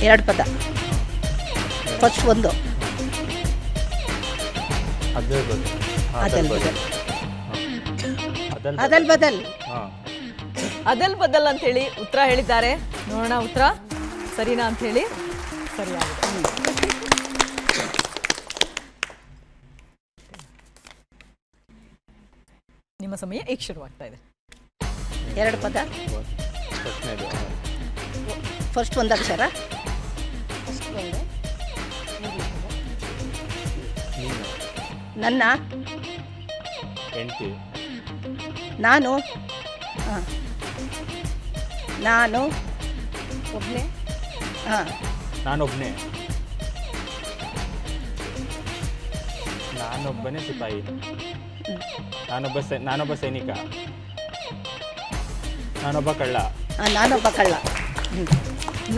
ಎರಡು ಪದ. ಫಸ್ಟ್ ಒಂದು ಅದಲ್ ಬದಲ್. ಅದಲ್ ಬದಲ್. ಅದಲ್ ಅದಲ್ ಬದಲ್. ಹಾಂ ಅದಲ್ ಬದಲ್ ಅಂತ ಹೇಳಿ ಉತ್ತರ ಹೇಳಿದ್ದಾರೆ. ನೋಡೋಣ ಉತ್ತರ ಸರಿನಾ ಅಂತ ಹೇಳಿ. ಸರಿಯಾಗಿದೆ. ನಿಮ್ಮ ಸಮಯ ಈಗ ಶುರುವಾಗ್ತಾ ಇದೆ. ಎರಡು ಪದ. ಫಸ್ಟ್ನೇದು ಫಸ್ಟ್ ಒಂದು ಅಕ್ಷರ. ನೀನು ನನ್ನ. ಹೆಂಡ್ತಿ. ನಾನು. ಹಾಂ ನಾನು ಒಬ್ಬನೇ. ಹಾಂ ನಾನೊಬ್ಬನೇ. ನಾನೊಬ್ಬನೇ ಸಿಪಾಯಿ. ನಾನೊಬ್ಬ ಸೈನಿಕ. ನಾನೊಬ್ಬ ಕಳ್ಳ. ನಾನೊಬ್ಬ ಕಳ್ಳ.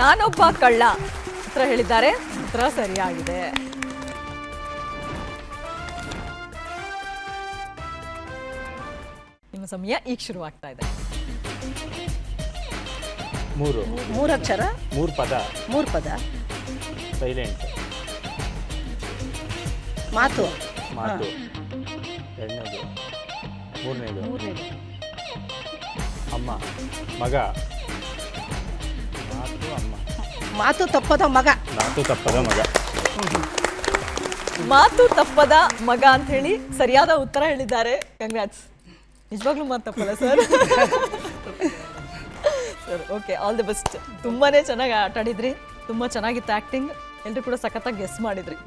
ನಾನೊಬ್ಬ ಕಳ್ಳ ಉತ್ತರ ಹೇಳಿದ್ದಾರೆ. ಉತ್ತರ ಸರಿಯಾಗಿದೆ. ನಿಮ್ಮ ಸಮಯ ಈಗ ಶುರುವಾಗ್ತಾ ಇದೆ. ಮೂರು ಅಕ್ಷರ. ಮೂರು ಪದ. ಮೂರು ಪದ. ಸೈಲೆಂಟ್. ಮಾತು. ಮಾತು. ಎರಡನೇದು. ಮೂರನೇದು. ಅಮ್ಮ. ಮಗ. ಮಾತು ಅಮ್ಮ. ಮಾತು ತಪ್ಪದ ಮಗ. ಮಾತು ತಪ್ಪದ ಮಗ. ಮಾತು ತಪ್ಪದ ಮಗ ಅಂತ ಹೇಳಿ ಸರಿಯಾದ ಉತ್ತರ ಹೇಳಿದ್ದಾರೆ. ಕಂಗ್ರಾಟ್ಸ್. ನಿಜವಾಗ್ಲೂ ಮಾತು ತಪ್ಪಲ್ಲ sir. Sir okay, all the best. ತುಂಬಾನೇ ಚೆನ್ನಾಗಿ ಆಟ ಆಡಿದ್ರಿ. ತುಂಬ ಚೆನ್ನಾಗಿತ್ತು ಆ್ಯಕ್ಟಿಂಗ್. ಎಲ್ಲರೂ ಕೂಡ ಸಖತ್ತಾಗಿ ಗೆಸ್ ಮಾಡಿದ್ರಿ.